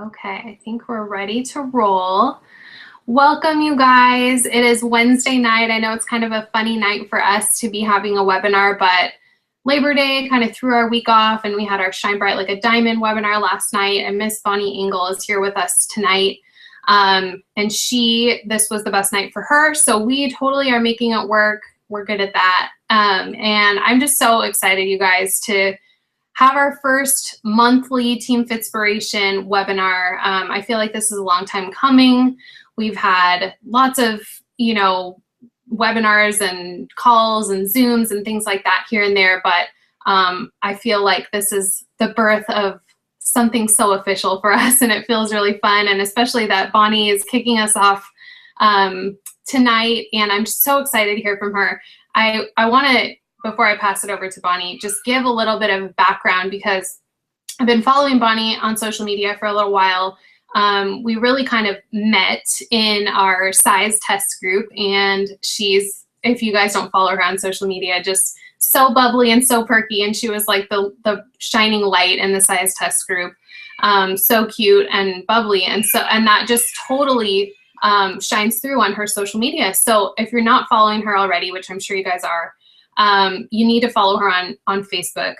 Okay, I think we're ready to roll. Welcome, you guys. It is Wednesday night. I know it's kind of a funny night for us to be having a webinar, but Labor Day kind of threw our week off, and we had our Shine Bright Like a Diamond webinar last night, and Miss Bonnie Engle is here with us tonight. And this was the best night for her, so we totally are making it work. We're good at that. And I'm just so excited, you guys, to have our first monthly TeamFITspiration webinar. I feel like this is a long time coming. We've had lots of, webinars and calls and Zooms and things like that here and there, but I feel like this is the birth of something so official for us, and it feels really fun, and especially that Bonnie is kicking us off tonight, and I'm so excited to hear from her. I want to, before I pass it over to Bonnie, just give a little bit of background, because I've been following Bonnie on social media for a little while. We really kind of met in our size test group, and she's, if you guys don't follow her on social media, just so bubbly and so perky, and she was like the shining light in the size test group. So cute and bubbly, and that just totally shines through on her social media. So if you're not following her already, which I'm sure you guys are, you need to follow her on Facebook.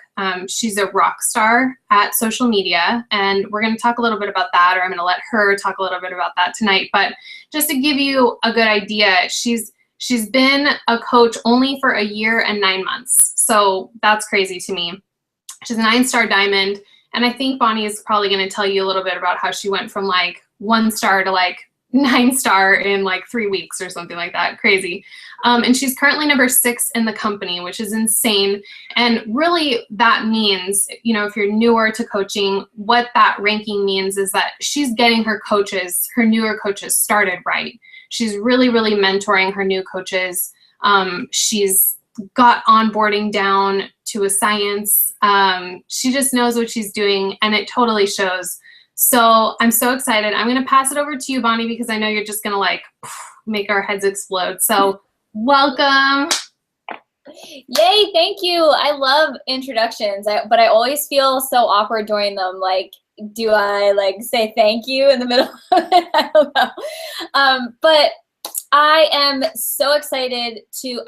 She's a rock star at social media, and we're going to talk a little bit about that, or I'm going to let her talk a little bit about that tonight. But just to give you a good idea, she's been a coach only for 1 year and 9 months. So that's crazy to me. She's a 9-star diamond, and I think Bonnie is probably going to tell you a little bit about how she went from like 1 star to like 9-star in like 3 weeks or something like that. Crazy. And she's currently number 6 in the company, which is insane. And really that means, if you're newer to coaching, what that ranking means is that she's getting her newer coaches started right. She's really, really mentoring her new coaches. She's got onboarding down to a science. She just knows what she's doing, and it totally shows. So I'm so excited. I'm going to pass it over to you, Bonnie, because I know you're just going to like make our heads explode. So welcome. Yay, thank you. I love introductions, but I always feel so awkward doing them. Like, do I like say thank you in the middle of it? I don't know. But I am so excited to,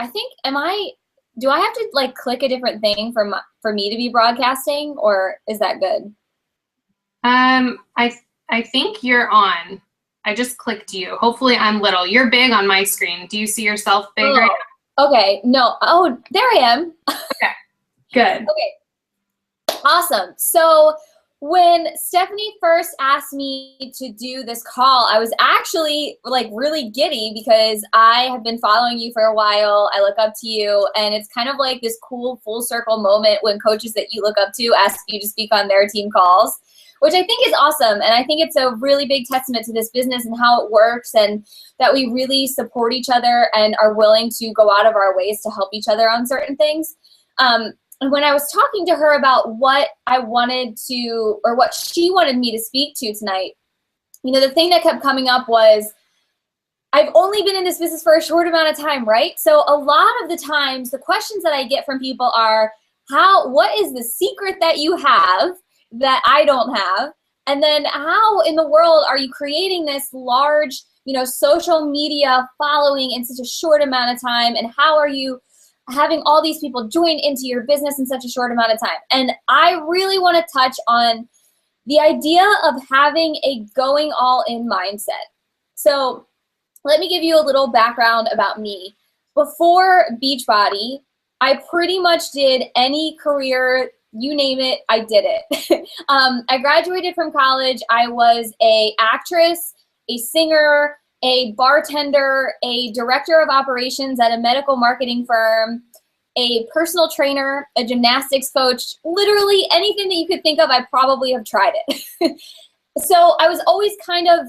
do I have to like click a different thing for me to be broadcasting, or is that good? I think you're on. I just clicked you. Hopefully I'm little. You're big on my screen. Do you see yourself big right now? Okay. No. Oh, there I am. Okay. Good. Okay. Awesome. So when Stephanie first asked me to do this call, I was actually like really giddy, because I have been following you for a while. I look up to you, and it's kind of like this cool full circle moment when coaches that you look up to ask you to speak on their team calls, which I think is awesome. And I think it's a really big testament to this business and how it works, and that we really support each other and are willing to go out of our ways to help each other on certain things. And when I was talking to her about what I wanted to, or what she wanted me to speak to tonight, the thing that kept coming up was, I've only been in this business for a short amount of time, right? So a lot of the times, the questions that I get from people are, what is the secret that you have that I don't have? And then how in the world are you creating this large, social media following in such a short amount of time? And how are you having all these people join into your business in such a short amount of time? And I really want to touch on the idea of having a going all in mindset. So let me give you a little background about me. Before Beachbody, I pretty much did any career, you name it, I did it. I graduated from college. I was an actress, a singer, a bartender, a director of operations at a medical marketing firm, a personal trainer, a gymnastics coach, literally anything that you could think of, I probably have tried it. So I was always kind of,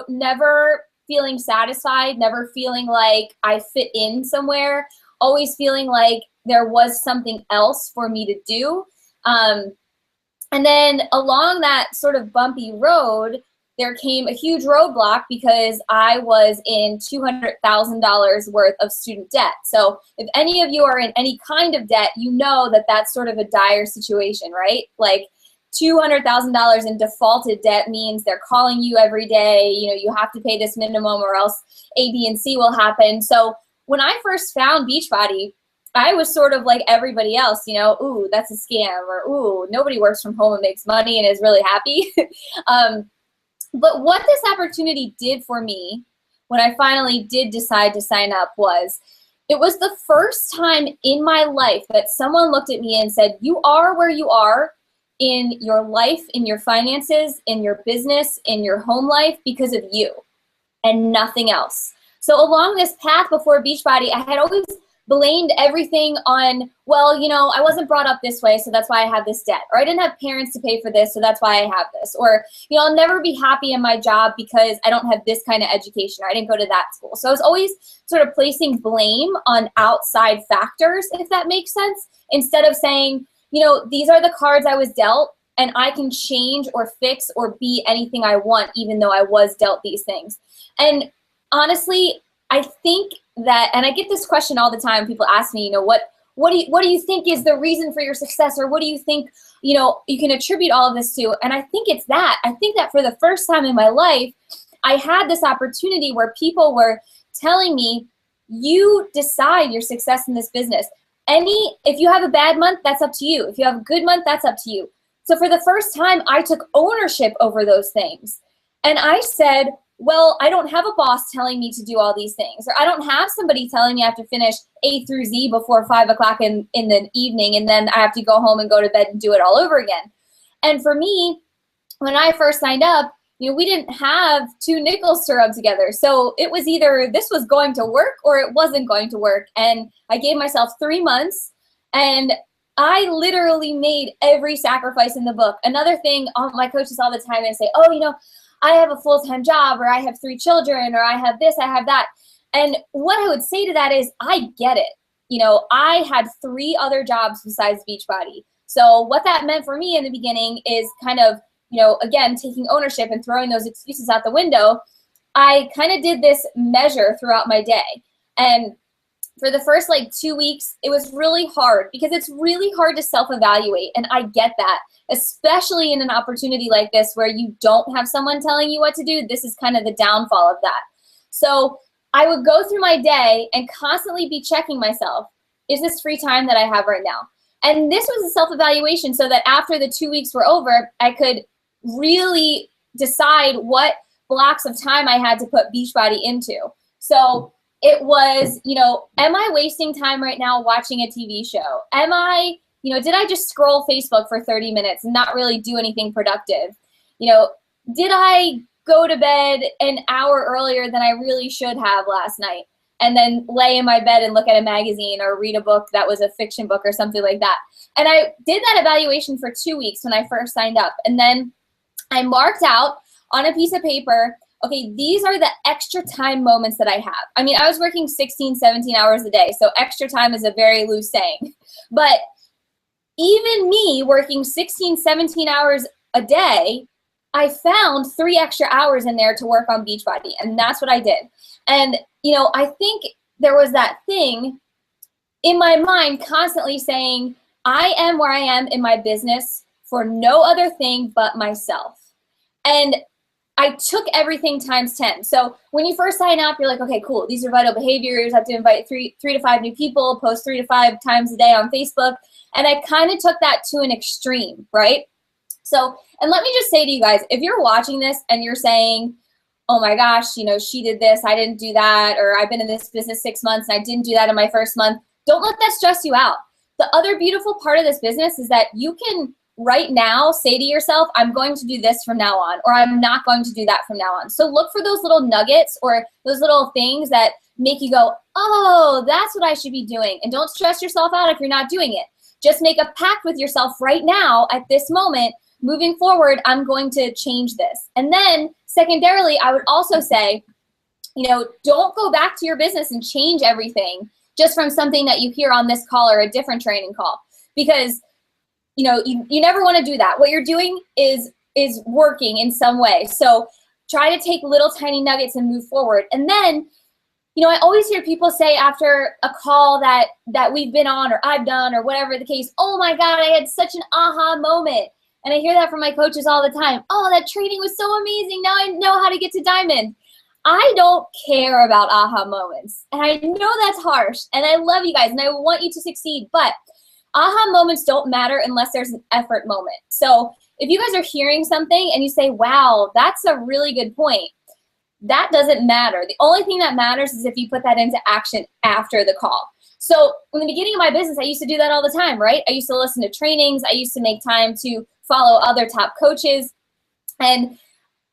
never feeling satisfied, never feeling like I fit in somewhere, always feeling like there was something else for me to do. And then along that sort of bumpy road, there came a huge roadblock, because I was in $200,000 worth of student debt. So if any of you are in any kind of debt, you know that that's sort of a dire situation, right? Like, $200,000 in defaulted debt means they're calling you every day. You know, you have to pay this minimum or else A, B, and C will happen. So when I first found Beachbody, I was sort of like everybody else, you know, ooh, that's a scam, or ooh, nobody works from home and makes money and is really happy. But what this opportunity did for me when I finally did decide to sign up was, it was the first time in my life that someone looked at me and said, you are where you are in your life, in your finances, in your business, in your home life because of you and nothing else. So along this path before Beachbody, I had always blamed everything on, well, you know, I wasn't brought up this way, so that's why I have this debt. Or I didn't have parents to pay for this, so that's why I have this. Or, you know, I'll never be happy in my job because I don't have this kind of education, or I didn't go to that school. So I was always sort of placing blame on outside factors, if that makes sense, instead of saying, you know, these are the cards I was dealt, and I can change or fix or be anything I want, even though I was dealt these things. And honestly, I think that, and I get this question all the time, people ask me, you know, what do you think is the reason for your success, or what do you think, you know, you can attribute all of this to? And I think it's that. I think that for the first time in my life, I had this opportunity where people were telling me, you decide your success in this business. If you have a bad month, that's up to you. If you have a good month, that's up to you. So for the first time, I took ownership over those things. And I said, well, I don't have a boss telling me to do all these things, or I don't have somebody telling me I have to finish A through Z before 5 o'clock in the evening, and then I have to go home and go to bed and do it all over again. And for me, when I first signed up, you know, we didn't have 2 nickels to rub together. So it was either this was going to work or it wasn't going to work. And I gave myself 3 months, and I literally made every sacrifice in the book. Another thing, my coaches all the time, they say, oh, you know, I have a full-time job, or I have 3 children, or I have this, I have that. And what I would say to that is, I get it. You know, I had 3 other jobs besides Beachbody. So what that meant for me in the beginning is kind of, you know, again, taking ownership and throwing those excuses out the window. I kind of did this measure throughout my day. And for the first like 2 weeks, it was really hard because it's really hard to self-evaluate. And I get that, especially in an opportunity like this where you don't have someone telling you what to do. This is kind of the downfall of that. So I would go through my day and constantly be checking myself. Is this free time that I have right now? And this was a self-evaluation so that after the 2 weeks were over, I could really decide what blocks of time I had to put Beachbody into. So it was, you know, am I wasting time right now watching a TV show? Am I, you know, did I just scroll Facebook for 30 minutes and not really do anything productive? You know, did I go to bed an hour earlier than I really should have last night and then lay in my bed and look at a magazine or read a book that was a fiction book or something like that? And I did that evaluation for 2 weeks when I first signed up. And then I marked out on a piece of paper, okay, these are the extra time moments that I have. I mean, I was working 16, 17 hours a day, so extra time is a very loose saying. But even me working 16, 17 hours a day, I found 3 extra hours in there to work on Beachbody, and that's what I did. And, you know, I think there was that thing in my mind constantly saying, I am where I am in my business for no other thing but myself. And I took everything times 10. So when you first sign up, you're like, okay, cool. These are vital behaviors. I have to invite three to 5 new people, post 3 to 5 times a day on Facebook. And I kind of took that to an extreme, right? So, and let me just say to you guys, if you're watching this and you're saying, oh my gosh, you know, she did this, I didn't do that, or I've been in this business 6 months and I didn't do that in my first month, don't let that stress you out. The other beautiful part of this business is that you can right now say to yourself, I'm going to do this from now on, or I'm not going to do that from now on. So look for those little nuggets or those little things that make you go, oh, that's what I should be doing. And don't stress yourself out if you're not doing it. Just make a pact with yourself right now at this moment, moving forward, I'm going to change this. And then secondarily, I would also say, you know, don't go back to your business and change everything just from something that you hear on this call or a different training call, because you know, you never want to do that. What you're doing is working in some way. So try to take little tiny nuggets and move forward. And then, you know, I always hear people say after a call that we've been on or I've done or whatever the case, oh my God, I had such an aha moment. And I hear that from my coaches all the time. Oh, that training was so amazing. Now I know how to get to diamond. I don't care about aha moments. And I know that's harsh. And I love you guys and I want you to succeed. But aha moments don't matter unless there's an effort moment. So if you guys are hearing something and you say, wow, that's a really good point, that doesn't matter. The only thing that matters is if you put that into action after the call. So in the beginning of my business, I used to do that all the time, right? I used to listen to trainings. I used to make time to follow other top coaches. And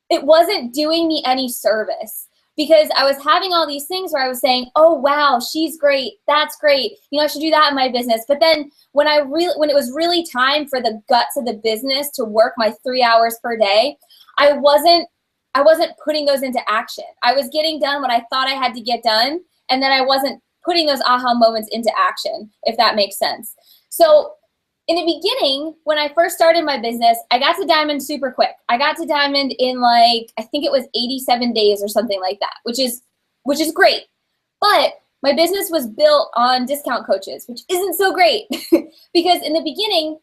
it wasn't doing me any service because I was having all these things where I was saying, oh, wow, she's great. That's great. You know, I should do that in my business. But then when it was really time for the guts of the business to work my 3 hours per day, I wasn't putting those into action. I was getting done what I thought I had to get done, and then I wasn't putting those aha moments into action, if that makes sense. So in the beginning, when I first started my business, I got to diamond super quick. I got to diamond in I think it was 87 days or something like that, which is great. But my business was built on discount coaches, which isn't so great because in the beginning,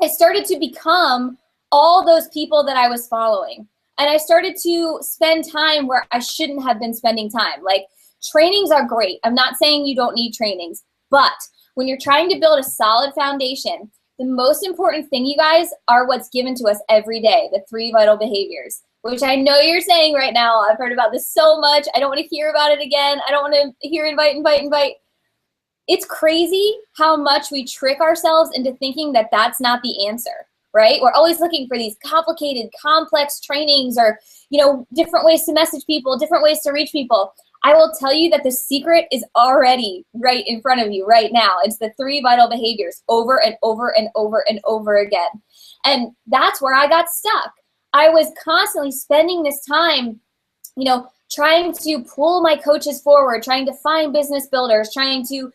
I started to become all those people that I was following. And I started to spend time where I shouldn't have been spending time. Like, trainings are great. I'm not saying you don't need trainings, but when you're trying to build a solid foundation, the most important thing, you guys, are what's given to us every day, the 3 vital behaviors, which I know you're saying right now, I've heard about this so much. I don't want to hear about it again. I don't want to hear invite. It's crazy how much we trick ourselves into thinking that that's not the answer. Right? We're always looking for these complicated, complex trainings or, different ways to message people, different ways to reach people. I will tell you that the secret is already right in front of you right now. It's the 3 vital behaviors over and over and over and over again. And that's where I got stuck. I was constantly spending this time, trying to pull my coaches forward, trying to find business builders, trying to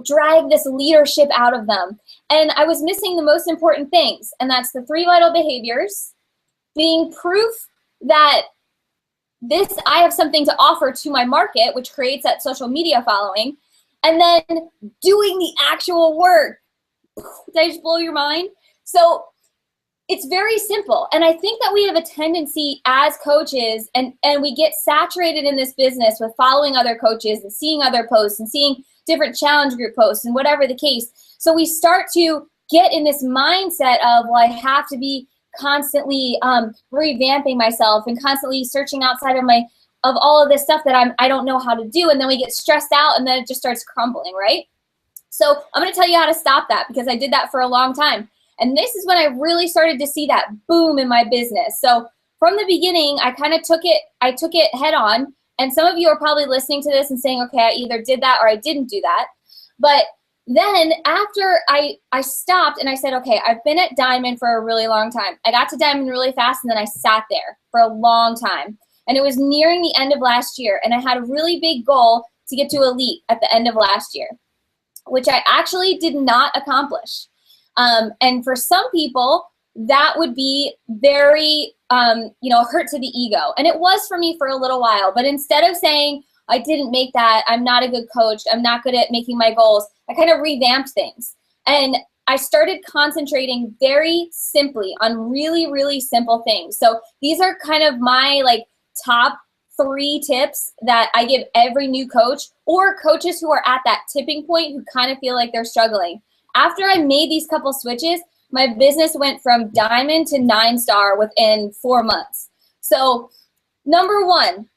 drag this leadership out of them. And I was missing the most important things, and that's the 3 vital behaviors, being proof that I have something to offer to my market, which creates that social media following, and then doing the actual work. Did I just blow your mind? So it's very simple. And I think that we have a tendency as coaches, and we get saturated in this business with following other coaches and seeing other posts and seeing different challenge group posts and whatever the case. So we start to get in this mindset of, well, I have to be constantly revamping myself and constantly searching outside of all of this stuff that I don't know how to do. And then we get stressed out and then it just starts crumbling, right? So I'm going to tell you how to stop that because I did that for a long time. And this is when I really started to see that boom in my business. So from the beginning, I took it head on. And some of you are probably listening to this and saying, okay, I either did that or I didn't do that. But then after I stopped and I said, okay, I've been at diamond for a really long time. I got to diamond really fast and then I sat there for a long time. And it was nearing the end of last year. And I had a really big goal to get to elite at the end of last year, which I actually did not accomplish. And for some people, that would be very, hurt to the ego. And it was for me for a little while. But instead of saying, I didn't make that, I'm not a good coach, I'm not good at making my goals, I kind of revamped things. And I started concentrating very simply on really, really simple things. So these are kind of my top 3 tips that I give every new coach or coaches who are at that tipping point who kind of feel like they're struggling. After I made these couple switches, my business went from diamond to 9-star within 4 months. So number 1,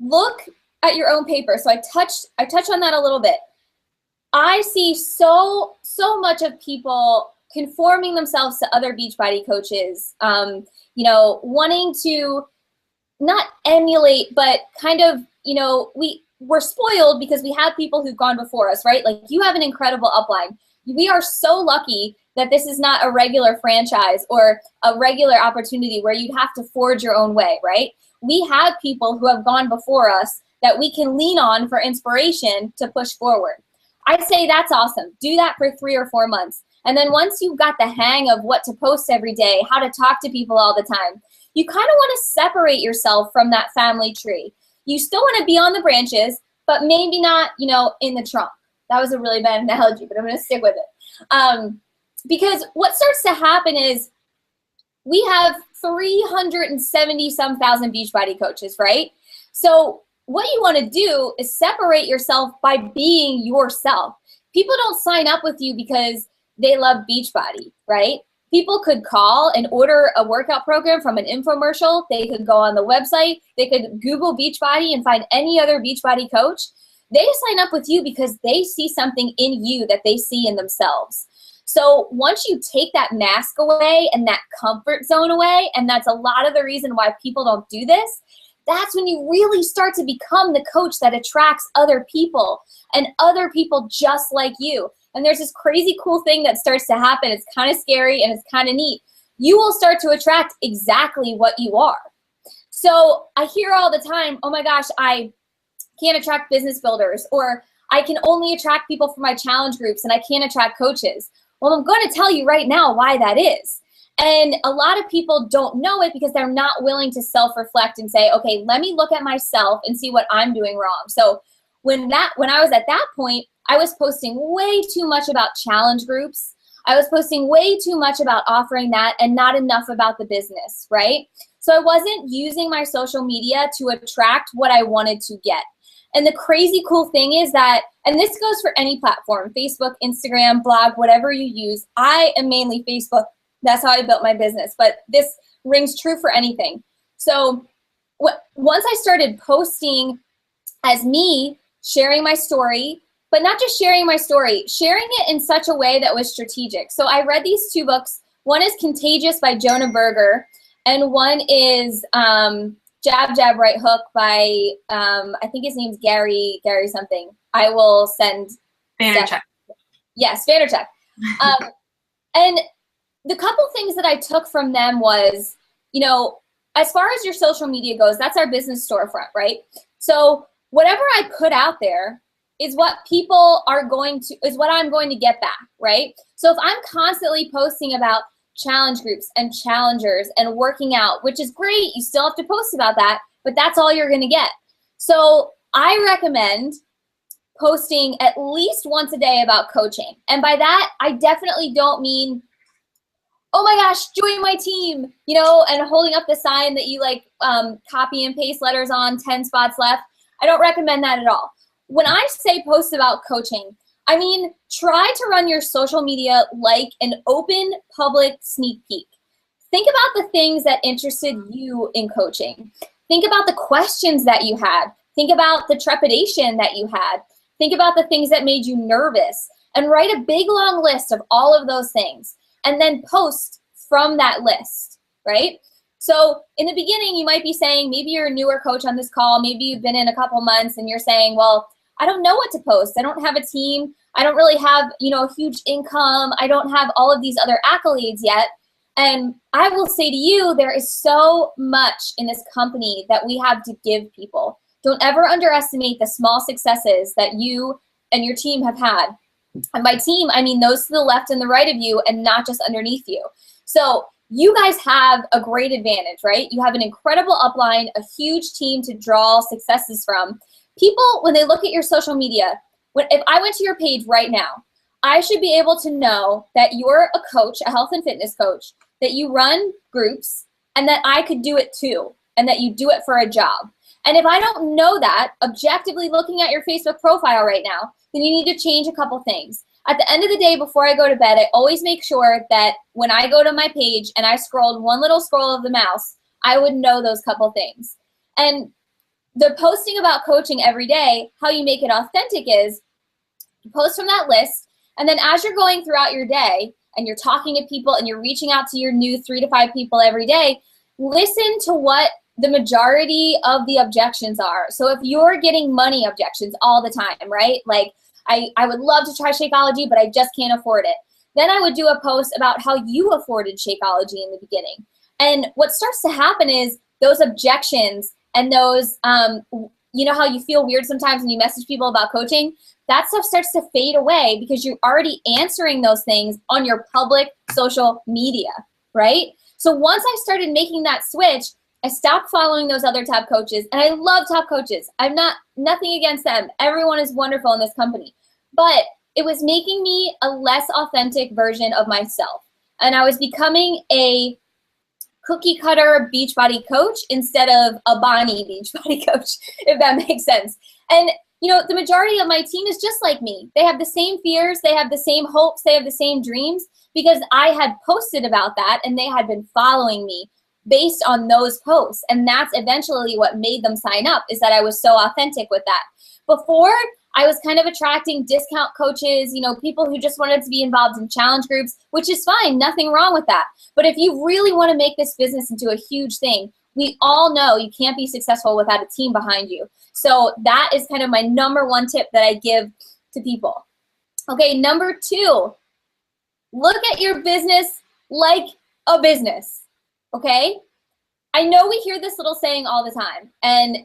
look at your own paper. So I touched on that a little bit. I see so much of people conforming themselves to other Beachbody coaches, wanting to not emulate, but kind of, we're spoiled because we have people who've gone before us, right? Like, you have an incredible upline. We are so lucky that this is not a regular franchise or a regular opportunity where you'd have to forge your own way, right? We have people who have gone before us that we can lean on for inspiration to push forward. I say that's awesome. Do that for 3 or 4 months. And then once you've got the hang of what to post every day, how to talk to people all the time, you kind of want to separate yourself from that family tree. You still want to be on the branches, but maybe not, in the trunk. That was a really bad analogy, but I'm going to stick with it. because what starts to happen is we have 370 some thousand Beachbody coaches, right? So what you want to do is separate yourself by being yourself. People don't sign up with you because they love Beachbody, right? People could call and order a workout program from an infomercial. They could go on the website. They could Google Beachbody and find any other Beachbody coach. They sign up with you because they see something in you that they see in themselves. So once you take that mask away and that comfort zone away, and that's a lot of the reason why people don't do this, that's when you really start to become the coach that attracts other people and other people just like you. And there's this crazy cool thing that starts to happen. It's kind of scary and it's kind of neat. You will start to attract exactly what you are. So I hear all the time, oh my gosh, I can't attract business builders, or I can only attract people for my challenge groups and I can't attract coaches. Well, I'm going to tell you right now why that is. And a lot of people don't know it because they're not willing to self-reflect and say, okay, let me look at myself and see what I'm doing wrong. So when I was at that point, I was posting way too much about challenge groups. I was posting way too much about offering that and not enough about the business, right? So I wasn't using my social media to attract what I wanted to get. And the crazy cool thing is that, and this goes for any platform, Facebook, Instagram, blog, whatever you use. I am mainly Facebook. That's how I built my business. But this rings true for anything. So once I started posting as me, sharing my story, but not just sharing my story, sharing it in such a way that was strategic. So I read these two books. One is Contagious by Jonah Berger, and one is Jab, Jab, Right Hook by, I think his name's Gary something. I will send. Vaynerchuk. Yes, Vaynerchuk. And the couple things that I took from them was, you know, as far as your social media goes, that's our business storefront, right? So whatever I put out there is what people are going to, is what I'm going to get back, right? So if I'm constantly posting about challenge groups and challengers and working out, which is great, you still have to post about that, but that's all you're going to get. So I recommend posting at least once a day about coaching. And by that, I definitely don't mean, oh my gosh, join my team, you know, and holding up the sign that you like copy and paste letters on, 10 spots left. I don't recommend that at all. When I say post about coaching, I mean, try to run your social media like an open public sneak peek. Think about the things that interested you in coaching. Think about the questions that you had. Think about the trepidation that you had. Think about the things that made you nervous, and write a big long list of all of those things, and then post from that list, right? So in the beginning, you might be saying, maybe you're a newer coach on this call, maybe you've been in a couple months and you're saying, well, I don't know what to post. I don't have a team. I don't really have, you know, a huge income. I don't have all of these other accolades yet. And I will say to you, there is so much in this company that we have to give people. Don't ever underestimate the small successes that you and your team have had. And by team, I mean those to the left and the right of you and not just underneath you. So you guys have a great advantage, right? You have an incredible upline, a huge team to draw successes from. People, when they look at your social media, if I went to your page right now, I should be able to know that you're a coach, a health and fitness coach, that you run groups, and that I could do it too, and that you do it for a job. And if I don't know that, objectively looking at your Facebook profile right now, then you need to change a couple things. At the end of the day, before I go to bed, I always make sure that when I go to my page and I scrolled one little scroll of the mouse, I would know those couple things. And the posting about coaching every day, how you make it authentic is you post from that list, and then as you're going throughout your day and you're talking to people and you're reaching out to your new 3 to 5 people every day, listen to what the majority of the objections are. So if you're getting money objections all the time, right? Like, I would love to try Shakeology, but I just can't afford it. Then I would do a post about how you afforded Shakeology in the beginning. And what starts to happen is those objections and those, you know how you feel weird sometimes when you message people about coaching? That stuff starts to fade away because you're already answering those things on your public social media, right? So once I started making that switch, I stopped following those other top coaches, and I love top coaches. I'm nothing against them. Everyone is wonderful in this company. But it was making me a less authentic version of myself. And I was becoming a cookie cutter Beachbody coach instead of a Bonnie Beachbody coach, if that makes sense. And you know, the majority of my team is just like me. They have the same fears, they have the same hopes, they have the same dreams, because I had posted about that and they had been following me based on those posts. And that's eventually what made them sign up, is that I was so authentic with that. Before, I was kind of attracting discount coaches, you know, people who just wanted to be involved in challenge groups, which is fine, nothing wrong with that. But if you really want to make this business into a huge thing, we all know you can't be successful without a team behind you. So that is kind of my number one tip that I give to people. Okay, number two, look at your business like a business, okay? I know we hear this little saying all the time, and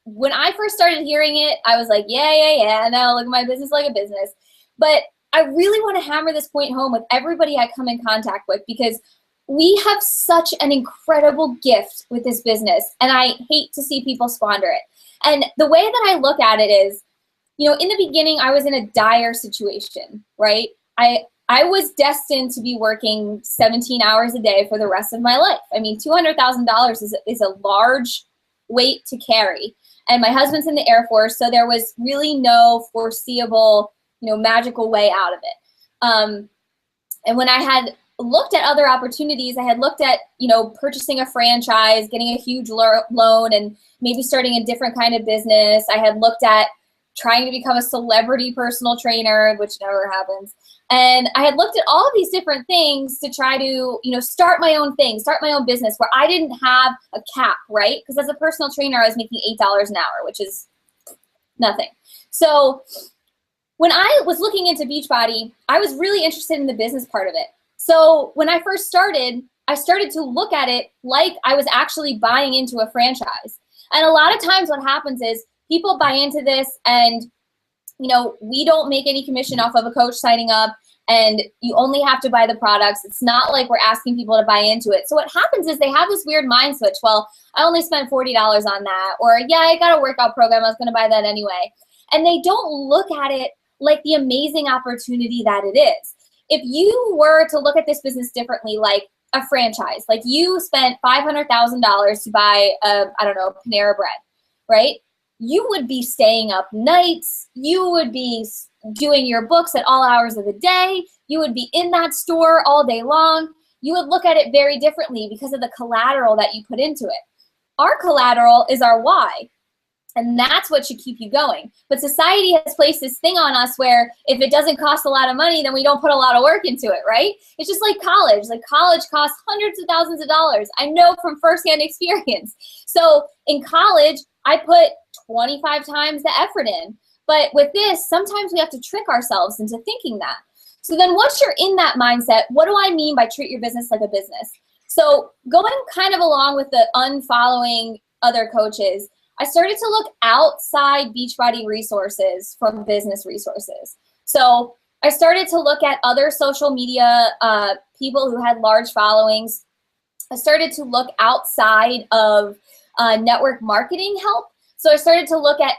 when I first started hearing it, I was like, yeah, no, look at my business like a business. But I really want to hammer this point home with everybody I come in contact with, because we have such an incredible gift with this business, and I hate to see people squander it. And the way that I look at it is, you know, in the beginning, I was in a dire situation, right? I was destined to be working 17 hours a day for the rest of my life. I mean, $200,000 is a large weight to carry. And my husband's in the Air Force, so there was really no foreseeable, you know, magical way out of it. And when I had looked at other opportunities, I had looked at, you know, purchasing a franchise, getting a huge loan, and maybe starting a different kind of business. I had looked at trying to become a celebrity personal trainer, which never happens. And I had looked at all of these different things to try to, you know, start my own thing, start my own business where I didn't have a cap, right? Because as a personal trainer, I was making $8 an hour, which is nothing. So when I was looking into Beachbody, I was really interested in the business part of it. So when I first started, I started to look at it like I was actually buying into a franchise. And a lot of times what happens is people buy into this, and you know, we don't make any commission off of a coach signing up, and you only have to buy the products. It's not like we're asking people to buy into it. So what happens is they have this weird mind switch. Well, I only spent $40 on that, or yeah, I got a workout program, I was going to buy that anyway. And they don't look at it like the amazing opportunity that it is. If you were to look at this business differently, like a franchise, like you spent $500,000 to buy a, I don't know, Panera Bread, right? You would be staying up nights. You would be doing your books at all hours of the day. You would be in that store all day long. You would look at it very differently because of the collateral that you put into it. Our collateral is our why. And that's what should keep you going. But society has placed this thing on us where if it doesn't cost a lot of money, then we don't put a lot of work into it, right? It's just like college. Like college costs hundreds of thousands of dollars. I know from firsthand experience. So in college, I put 25 times the effort in. But with this, sometimes we have to trick ourselves into thinking that. So then once you're in that mindset, what do I mean by treat your business like a business? So going kind of along with the unfollowing other coaches, I started to look outside Beachbody resources from business resources. So I started to look at other social media people who had large followings. I started to look outside of network marketing help. So I started to look at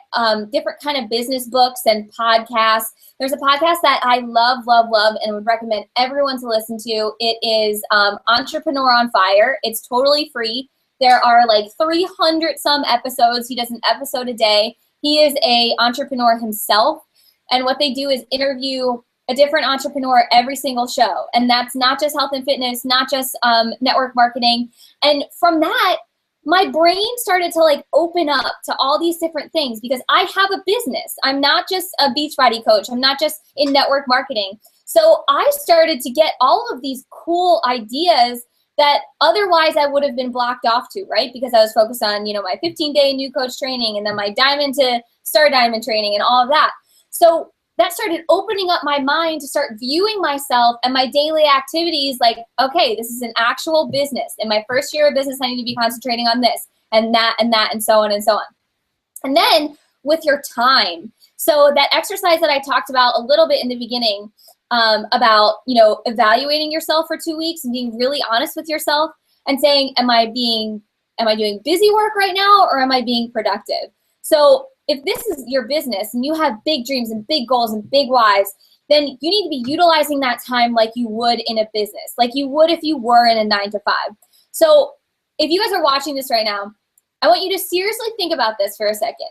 different kind of business books and podcasts. There's a podcast that I love, and would recommend everyone to listen to. It is Entrepreneur on Fire. It's totally free. There are like 300 some episodes. He does an episode a day. He is a entrepreneur himself. And what they do is interview a different entrepreneur every single show. And that's not just health and fitness, not just network marketing. And from that, my brain started to like open up to all these different things because I have a business. I'm not just a Beachbody coach. I'm not just in network marketing. So I started to get all of these cool ideas that otherwise I would have been blocked off to, right? Because I was focused on, you know, my 15-day new coach training and then my Diamond to Star Diamond training and all of that. So that started opening up my mind to start viewing myself and my daily activities like, okay, this is an actual business. In my first year of business, I need to be concentrating on this and that and that and so on and so on. And then with your time. So that exercise that I talked about a little bit in the beginning, about, you know, evaluating yourself for 2 weeks and being really honest with yourself and saying, am I doing busy work right now or am I being productive? So if this is your business and you have big dreams and big goals and big whys, then you need to be utilizing that time like you would in a business, like you would if you were in a 9-to-5. So if you guys are watching this right now, I want you to seriously think about this for a second.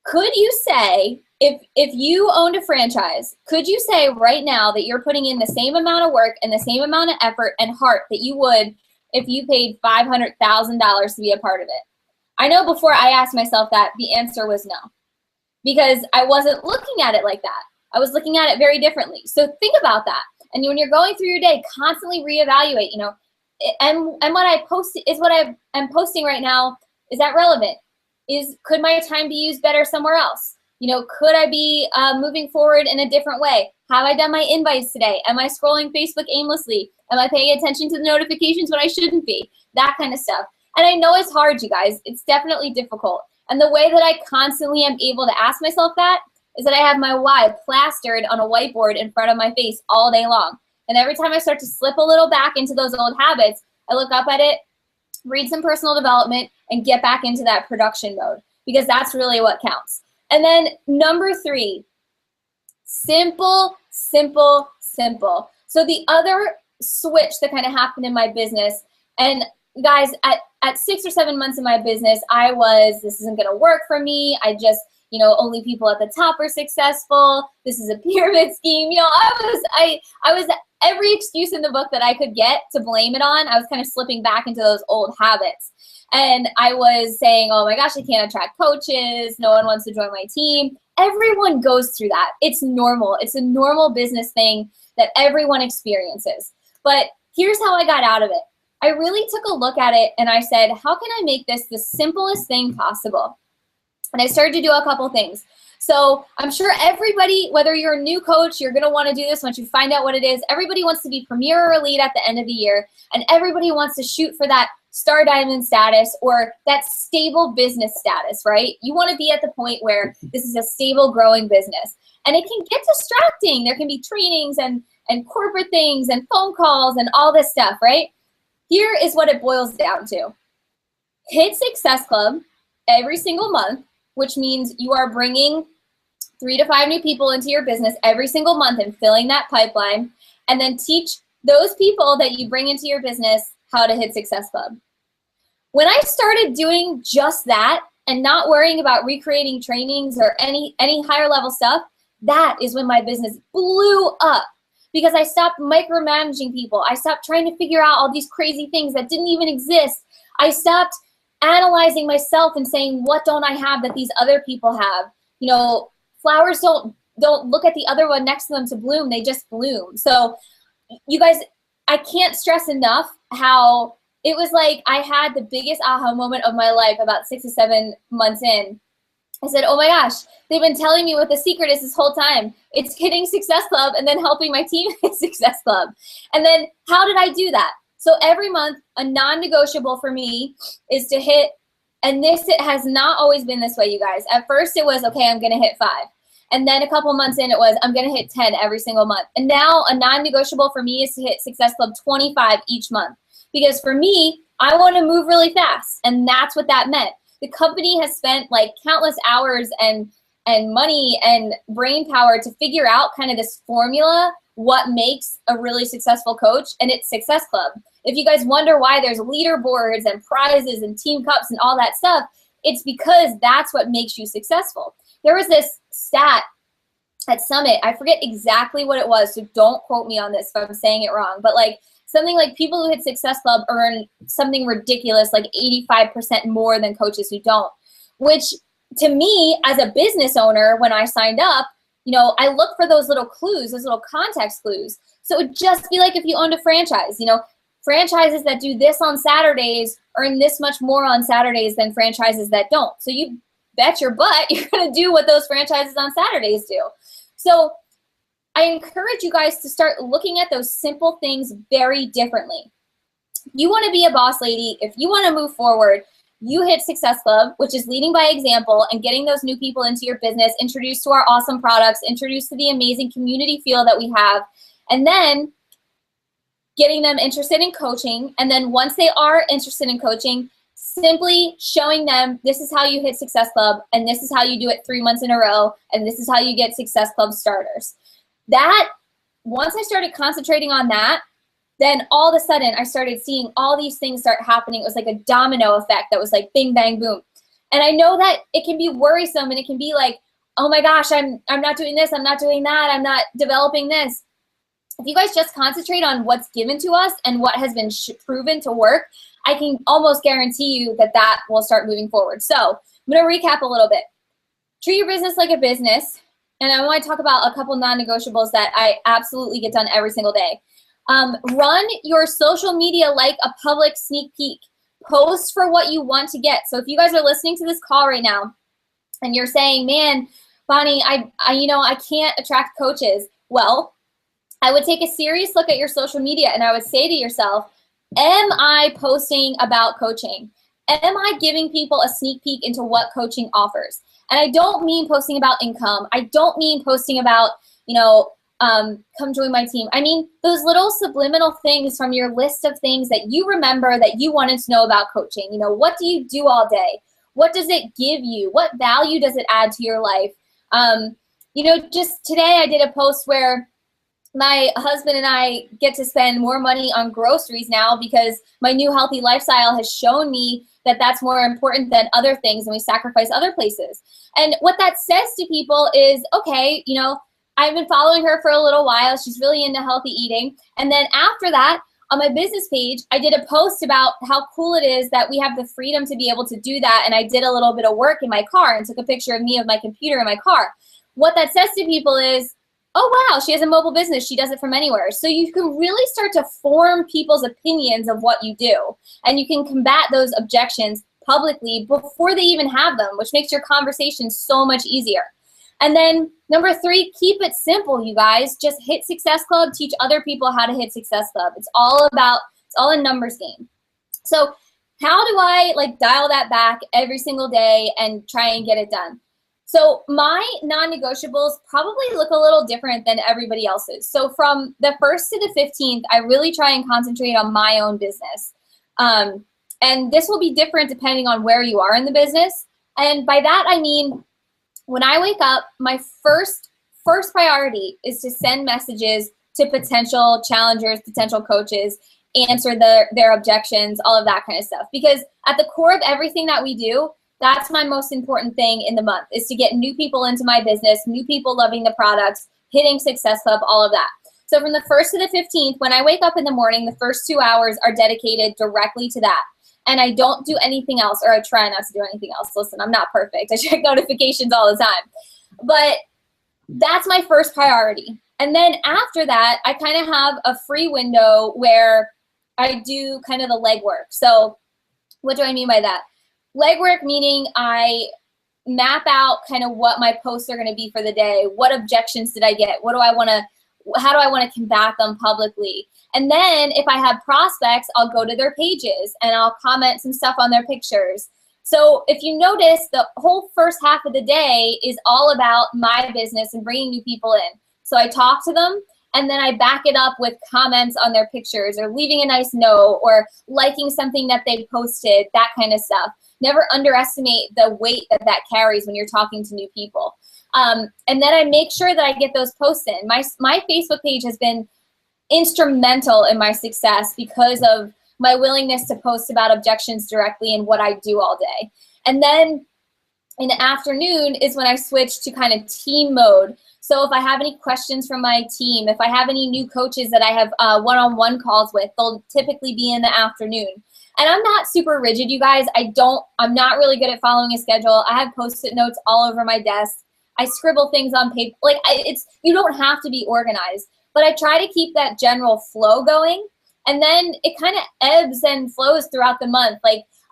Could you say, if you owned a franchise, could you say right now that you're putting in the same amount of work and the same amount of effort and heart that you would if you paid $500,000 to be a part of it? I know before I asked myself that, the answer was no, because I wasn't looking at it like that. I was looking at it very differently. So think about that. And when you're going through your day, constantly reevaluate, you know, and what I post is what I'm posting right now. Is that relevant? Could my time be used better somewhere else? You know, could I be moving forward in a different way? Have I done my invites today? Am I scrolling Facebook aimlessly? Am I paying attention to the notifications when I shouldn't be? That kind of stuff. And I know it's hard, you guys. It's definitely difficult. And the way that I constantly am able to ask myself that is that I have my why plastered on a whiteboard in front of my face all day long. And every time I start to slip a little back into those old habits, I look up at it, read some personal development, and get back into that production mode, because that's really what counts. And then number 3, simple, simple, simple. So the other switch that kind of happened in my business, and guys, at 6 or 7 months in my business, this isn't going to work for me. I just, you know, only people at the top are successful. This is a pyramid scheme. You know, I was every excuse in the book that I could get to blame it on. I was kind of slipping back into those old habits. And I was saying, oh my gosh, I can't attract coaches. No one wants to join my team. Everyone goes through that. It's normal. It's a normal business thing that everyone experiences. But here's how I got out of it. I really took a look at it and I said, how can I make this the simplest thing possible? And I started to do a couple things. So I'm sure everybody, whether you're a new coach, you're going to want to do this once you find out what it is. Everybody wants to be premier or elite at the end of the year. And everybody wants to shoot for that star diamond status or that stable business status, right? You want to be at the point where this is a stable, growing business. And it can get distracting. There can be trainings and corporate things and phone calls and all this stuff, right? Here is what it boils down to. Hit Success Club every single month, which means you are bringing 3 to 5 new people into your business every single month and filling that pipeline, and then teach those people that you bring into your business how to hit Success Club. When I started doing just that and not worrying about recreating trainings or any higher level stuff, that is when my business blew up, because I stopped micromanaging people. I stopped trying to figure out all these crazy things that didn't even exist. I stopped analyzing myself and saying, what don't I have that these other people have? You know, flowers don't look at the other one next to them to bloom. They just bloom. So you guys, I can't stress enough how it was like I had the biggest aha moment of my life about 6 or 7 months in. I said, oh my gosh, they've been telling me what the secret is this whole time. It's hitting Success Club and then helping my team hit Success Club. And then how did I do that? So every month, a non-negotiable for me is to hit, and it has not always been this way, you guys. At first it was, okay, I'm going to hit 5. And then a couple months in, it was, I'm going to hit 10 every single month. And now a non-negotiable for me is to hit Success Club 25 each month. Because for me, I want to move really fast. And that's what that meant. The company has spent like countless hours and money and brain power to figure out kind of this formula, what makes a really successful coach, and it's Success Club. If you guys wonder why there's leaderboards and prizes and team cups and all that stuff, it's because that's what makes you successful. There was this stat at Summit, I forget exactly what it was, so don't quote me on this if I'm saying it wrong, but like something like people who hit Success Club earn something ridiculous, like 85% more than coaches who don't, which to me as a business owner, when I signed up, you know, I look for those little clues, those little context clues. So it would just be like if you owned a franchise, you know, franchises that do this on Saturdays earn this much more on Saturdays than franchises that don't. So you bet your butt you're going to do what those franchises on Saturdays do. So I encourage you guys to start looking at those simple things very differently. You want to be a boss lady, if you want to move forward, you hit Success Club, which is leading by example and getting those new people into your business, introduced to our awesome products, introduced to the amazing community feel that we have, and then getting them interested in coaching. And then once they are interested in coaching, simply showing them this is how you hit Success Club, and this is how you do it 3 months in a row, and this is how you get Success Club starters. That, once I started concentrating on that, then all of a sudden I started seeing all these things start happening. It was like a domino effect that was like bing, bang, boom. And I know that it can be worrisome and it can be like, oh my gosh, I'm not doing this, I'm not doing that, I'm not developing this. If you guys just concentrate on what's given to us and what has been proven to work, I can almost guarantee you that that will start moving forward. So I'm going to recap a little bit. Treat your business like a business. And I want to talk about a couple non-negotiables that I absolutely get done every single day. Run your social media like a public sneak peek. Post for what you want to get. So if you guys are listening to this call right now and you're saying, man, Bonnie, I can't attract coaches. Well, I would take a serious look at your social media and I would say to yourself, am I posting about coaching? Am I giving people a sneak peek into what coaching offers? And I don't mean posting about income. I don't mean posting about, come join my team. I mean those little subliminal things from your list of things that you remember that you wanted to know about coaching. What do you do all day? What does it give you? What value does it add to your life? Just today I did a post where my husband and I get to spend more money on groceries now because my new healthy lifestyle has shown me that that's more important than other things and we sacrifice other places. And what that says to people is, okay, I've been following her for a little while. She's really into healthy eating. And then after that, on my business page, I did a post about how cool it is that we have the freedom to be able to do that. And I did a little bit of work in my car and took a picture of me of my computer in my car. What that says to people is, oh, wow, she has a mobile business. She does it from anywhere. So you can really start to form people's opinions of what you do. And you can combat those objections publicly before they even have them, which makes your conversation so much easier. And then number 3, keep it simple, you guys. Just hit Success Club, teach other people how to hit Success Club. It's all a numbers game. So how do I dial that back every single day and try and get it done? So my non-negotiables probably look a little different than everybody else's. So from the 1st to the 15th, I really try and concentrate on my own business. And this will be different depending on where you are in the business. And by that, I mean, when I wake up, my first priority is to send messages to potential challengers, potential coaches, answer their objections, all of that kind of stuff. Because at the core of everything that we do, that's my most important thing in the month, is to get new people into my business, new people loving the products, hitting Success Club, all of that. So from the 1st to the 15th, when I wake up in the morning, the first 2 hours are dedicated directly to that. And I don't do anything else, or I try not to do anything else. Listen, I'm not perfect. I check notifications all the time. But that's my first priority. And then after that, I kind of have a free window where I do kind of the legwork. So what do I mean by that? Legwork meaning I map out kind of what my posts are going to be for the day. What objections did I get? How do I want to combat them publicly? And then if I have prospects, I'll go to their pages and I'll comment some stuff on their pictures. So if you notice, the whole first half of the day is all about my business and bringing new people in. So I talk to them and then I back it up with comments on their pictures or leaving a nice note or liking something that they posted, that kind of stuff. Never underestimate the weight that carries when you're talking to new people. And then I make sure that I get those posts in. My Facebook page has been instrumental in my success because of my willingness to post about objections directly and what I do all day. And then in the afternoon is when I switch to kind of team mode. So if I have any questions from my team, if I have any new coaches that I have one-on-one calls with, they'll typically be in the afternoon. And I'm not super rigid, you guys. I'm not really good at following a schedule. I have Post-it notes all over my desk. I scribble things on paper. You don't have to be organized, but I try to keep that general flow going. And then it kind of ebbs and flows throughout the month.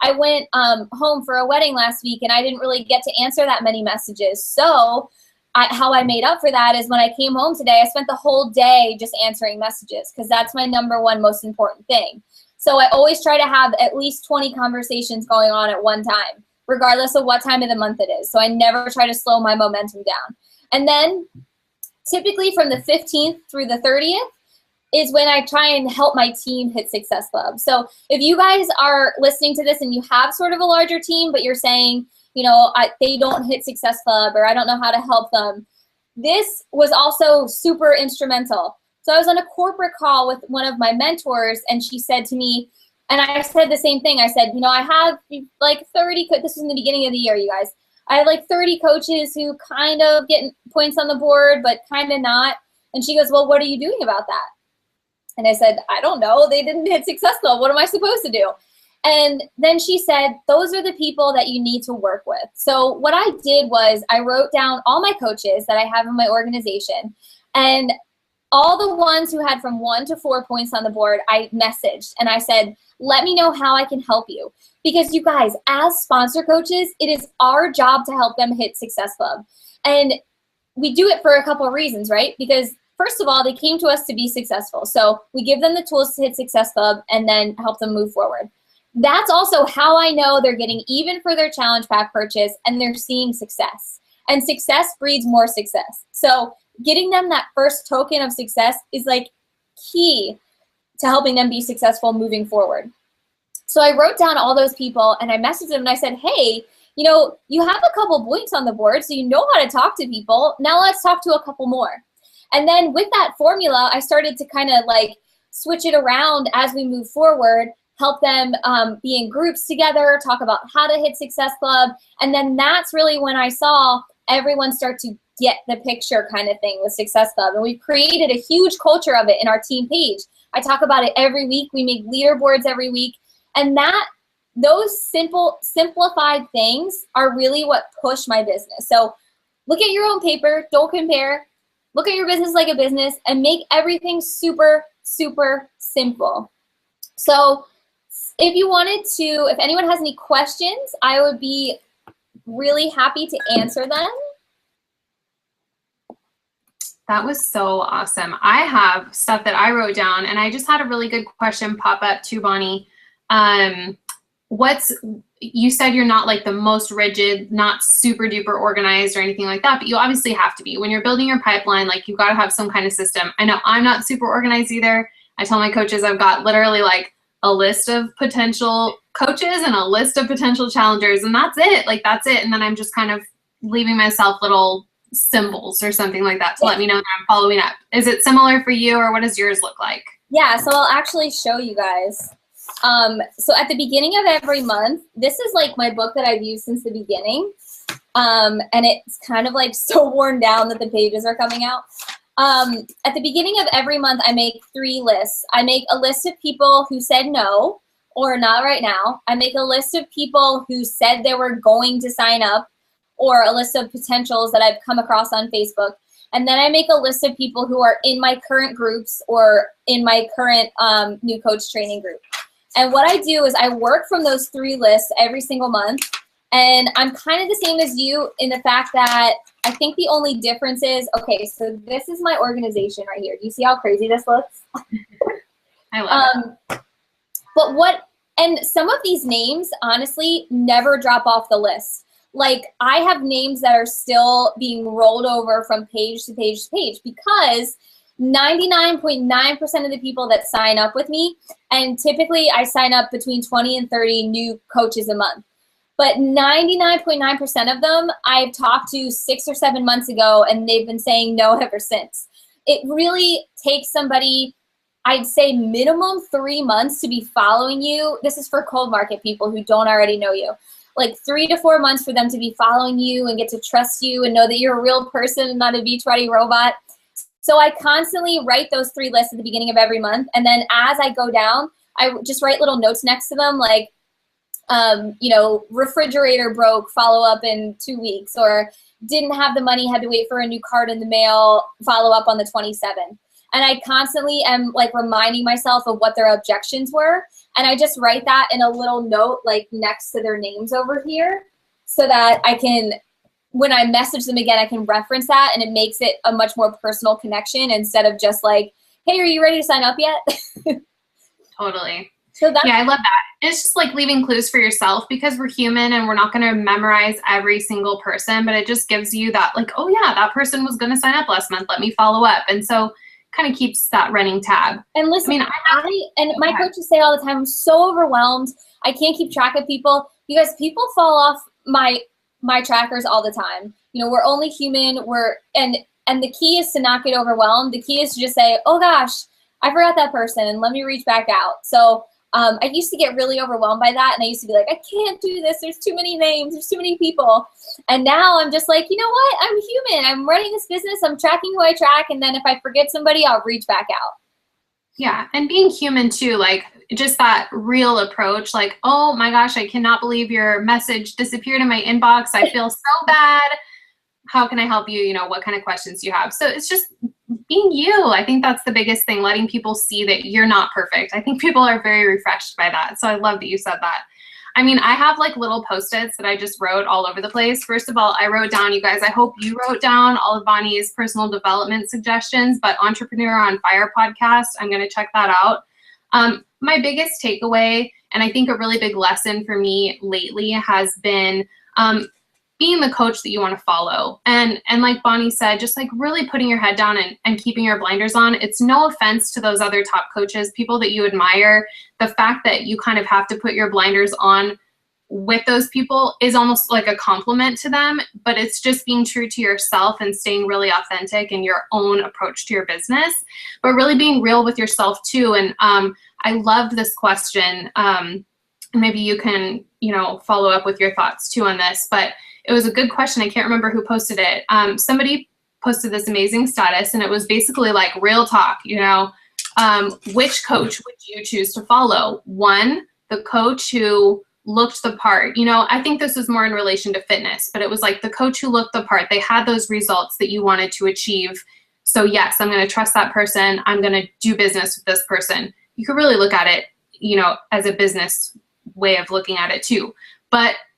I went home for a wedding last week and I didn't really get to answer that many messages. So how I made up for that is when I came home today, I spent the whole day just answering messages because that's my #1 most important thing. So I always try to have at least 20 conversations going on at one time, regardless of what time of the month it is. So I never try to slow my momentum down. And then typically from the 15th through the 30th is when I try and help my team hit Success Club. So if you guys are listening to this and you have sort of a larger team, but you're saying, they don't hit Success Club or I don't know how to help them, this was also super instrumental. So I was on a corporate call with one of my mentors, and she said to me, and I said the same thing. I said, you know, I have like 30, this was in the beginning of the year, you guys. I have like 30 coaches who kind of get points on the board, but kind of not. And she goes, well, what are you doing about that? And I said, I don't know. They didn't hit success level. What am I supposed to do? And then she said, those are the people that you need to work with. So what I did was I wrote down all my coaches that I have in my organization, and all the ones who had from 1 to 4 points on the board, I messaged and I said, let me know how I can help you. Because you guys, as sponsor coaches, it is our job to help them hit Success Club. And we do it for a couple of reasons, right? Because first of all, they came to us to be successful. So we give them the tools to hit Success Club and then help them move forward. That's also how I know they're getting even for their challenge pack purchase and they're seeing success. And success breeds more success. So getting them that first token of success is like key to helping them be successful moving forward. So I wrote down all those people and I messaged them and I said, hey, you know, you have a couple points on the board, so you know how to talk to people. Now let's talk to a couple more. And then with that formula, I started to kind of like switch it around as we move forward, help them be in groups together, talk about how to hit Success Club. And then that's really when I saw everyone start to get the picture kind of thing with Success Club. And we've created a huge culture of it in our team page. I talk about it every week. We make leaderboards every week. And those simplified things are really what push my business. So look at your own paper, don't compare. Look at your business like a business and make everything super, super simple. So if you wanted to, if anyone has any questions, I would be really happy to answer them. That was so awesome. I have stuff that I wrote down, and I just had a really good question pop up too, Bonnie. You said you're not like the most rigid, not super duper organized or anything like that, but you obviously have to be. When you're building your pipeline, like you've got to have some kind of system. I know I'm not super organized either. I tell my coaches I've got literally like a list of potential coaches and a list of potential challengers, and that's it. Like that's it. And then I'm just kind of leaving myself little symbols or something like that to let me know that I'm following up. Is it similar for you, or what does yours look like? Yeah, so I'll actually show you guys. So at the beginning of every month, this is like my book that I've used since the beginning. And it's kind of like so worn down that the pages are coming out. At the beginning of every month, I make 3 lists. I make a list of people who said no or not right now. I make a list of people who said they were going to sign up, or a list of potentials that I've come across on Facebook. And then I make a list of people who are in my current groups or in my current new coach training group. And what I do is I work from those 3 lists every single month. And I'm kind of the same as you in the fact that I think the only difference is, okay, so this is my organization right here. Do you see how crazy this looks? I love it. But and some of these names, honestly, never drop off the list. Like I have names that are still being rolled over from page to page to page because 99.9% of the people that sign up with me, and typically I sign up between 20 and 30 new coaches a month, but 99.9% of them I've talked to 6 or 7 months ago and they've been saying no ever since. It really takes somebody, I'd say minimum 3 months to be following you. This is for cold market people who don't already know you. Like 3 to 4 months for them to be following you and get to trust you and know that you're a real person and not a Beachbody robot. So I constantly write those 3 lists at the beginning of every month. And then as I go down, I just write little notes next to them like, you know, refrigerator broke, follow up in 2 weeks, or didn't have the money, had to wait for a new card in the mail, follow up on the 27th. And I constantly am like reminding myself of what their objections were. And I just write that in a little note like next to their names over here so that I can, when I message them again, I can reference that and it makes it a much more personal connection instead of just like, hey, are you ready to sign up yet? Totally. So that's, yeah, I love that. It's just like leaving clues for yourself because we're human and we're not going to memorize every single person, but it just gives you that like, oh yeah, that person was going to sign up last month. Let me follow up. And so kind of keeps that running tab. And listen, my coaches say all the time, I'm so overwhelmed. I can't keep track of people. You guys, people fall off my trackers all the time. You know, we're only human. And And the key is to not get overwhelmed. The key is to just say, oh gosh, I forgot that person. Let me reach back out. So I used to get really overwhelmed by that. And I used to be like, I can't do this. There's too many names. There's too many people. And now I'm just like, you know what? I'm human. I'm running this business. I'm tracking who I track. And then if I forget somebody, I'll reach back out. Yeah. And being human too, like just that real approach, like, oh my gosh, I cannot believe your message disappeared in my inbox. I feel so bad. How can I help you? You know, what kind of questions do you have? So it's just being you. I think that's the biggest thing, letting people see that you're not perfect. I think people are very refreshed by that. So I love that you said that. I mean, I have like little Post-its that I just wrote all over the place. First of all, I wrote down, you guys, I hope you wrote down all of Bonnie's personal development suggestions, but Entrepreneur on Fire podcast, I'm going to check that out. My biggest takeaway, and I think a really big lesson for me lately, has been being the coach that you want to follow. And like Bonnie said, just like really putting your head down and keeping your blinders on. It's no offense to those other top coaches, people that you admire. The fact that you kind of have to put your blinders on with those people is almost like a compliment to them, but it's just being true to yourself and staying really authentic in your own approach to your business, but really being real with yourself too. And I loved this question. Maybe you can, follow up with your thoughts too on this, but it was a good question. I can't remember who posted it. Somebody posted this amazing status, and it was basically like real talk, which coach would you choose to follow? One, the coach who looked the part. I think this is more in relation to fitness, but it was like the coach who looked the part. They had those results that you wanted to achieve. So yes, I'm going to trust that person. I'm going to do business with this person. You could really look at it, as a business way of looking at it too.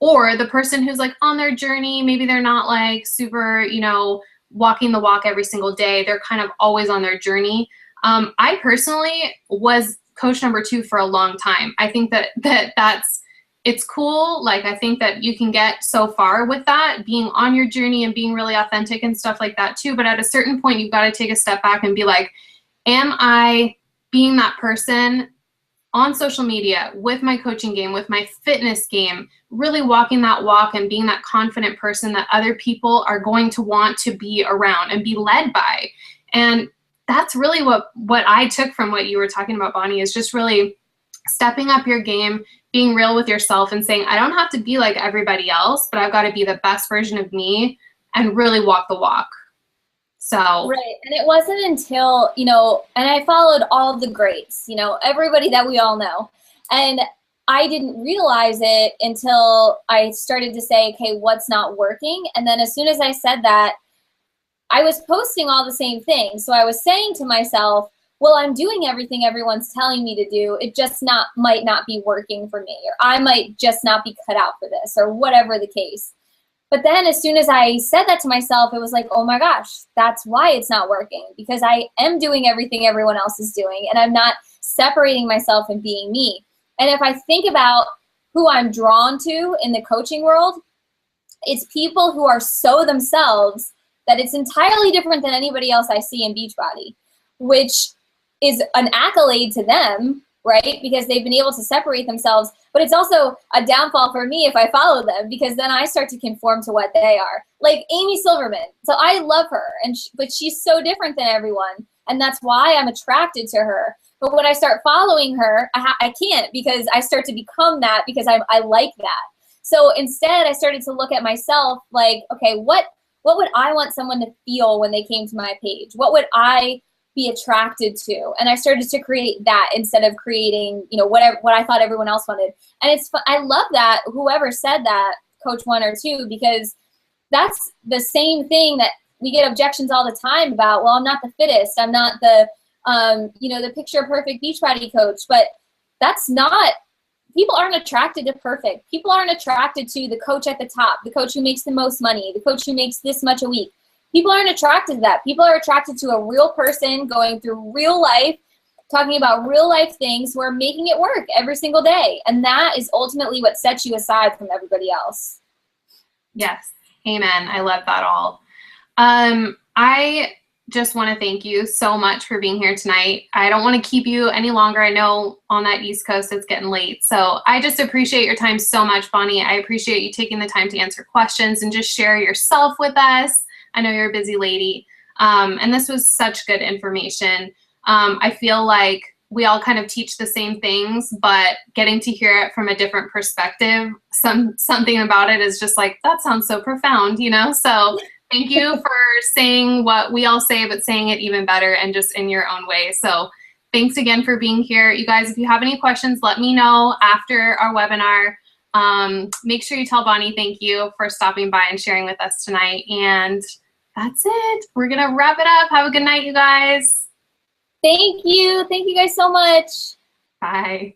Or the person who's like on their journey, maybe they're not like super, walking the walk every single day. They're kind of always on their journey. I personally was coach number 2 for a long time. I think it's cool. Like, I think that you can get so far with that, being on your journey and being really authentic and stuff like that too. But at a certain point, you've got to take a step back and be like, am I being that person on social media with my coaching game, with my fitness game, really walking that walk and being that confident person that other people are going to want to be around and be led by? And that's really what I took from what you were talking about, Bonnie, is just really stepping up your game, being real with yourself and saying, I don't have to be like everybody else, but I've got to be the best version of me and really walk the walk. So right. And it wasn't until, and I followed all of the greats, everybody that we all know. And I didn't realize it until I started to say, okay, what's not working? And then as soon as I said that, I was posting all the same things. So I was saying to myself, well, I'm doing everything everyone's telling me to do. It just might not be working for me, or I might just not be cut out for this, or whatever the case. But then as soon as I said that to myself, it was like, oh my gosh, that's why it's not working, because I am doing everything everyone else is doing, and I'm not separating myself and being me. And if I think about who I'm drawn to in the coaching world, it's people who are so themselves that it's entirely different than anybody else I see in Beachbody, which is an accolade to them, right? Because they've been able to separate themselves. But it's also a downfall for me if I follow them, because then I start to conform to what they are. Like Amy Silverman. So I love her, but she's so different than everyone. And that's why I'm attracted to her. But when I start following her, I can't, because I start to become that, because I like that. So instead, I started to look at myself like, okay, what would I want someone to feel when they came to my page? What would I be attracted to? And I started to create that instead of creating, what I thought everyone else wanted. And I love that whoever said that, coach 1 or 2, because that's the same thing that we get objections all the time about. Well, I'm not the fittest. I'm not the, the picture perfect Beachbody coach. But that's not, people aren't attracted to perfect. People aren't attracted to the coach at the top, the coach who makes the most money, the coach who makes this much a week. People aren't attracted to that. People are attracted to a real person going through real life, talking about real life things, who are making it work every single day. And that is ultimately what sets you aside from everybody else. Yes. Amen. I love that all. I just want to thank you so much for being here tonight. I don't want to keep you any longer. I know on that East Coast it's getting late. So I just appreciate your time so much, Bonnie. I appreciate you taking the time to answer questions and just share yourself with us. I know you're a busy lady. And this was such good information. I feel like we all kind of teach the same things, but getting to hear it from a different perspective, something about it is just like, that sounds so profound, you know? So thank you for saying what we all say, but saying it even better and just in your own way. So thanks again for being here. You guys, if you have any questions, let me know after our webinar. Make sure you tell Bonnie thank you for stopping by and sharing with us tonight. And that's it. We're going to wrap it up. Have a good night, you guys. Thank you. Thank you guys so much. Bye.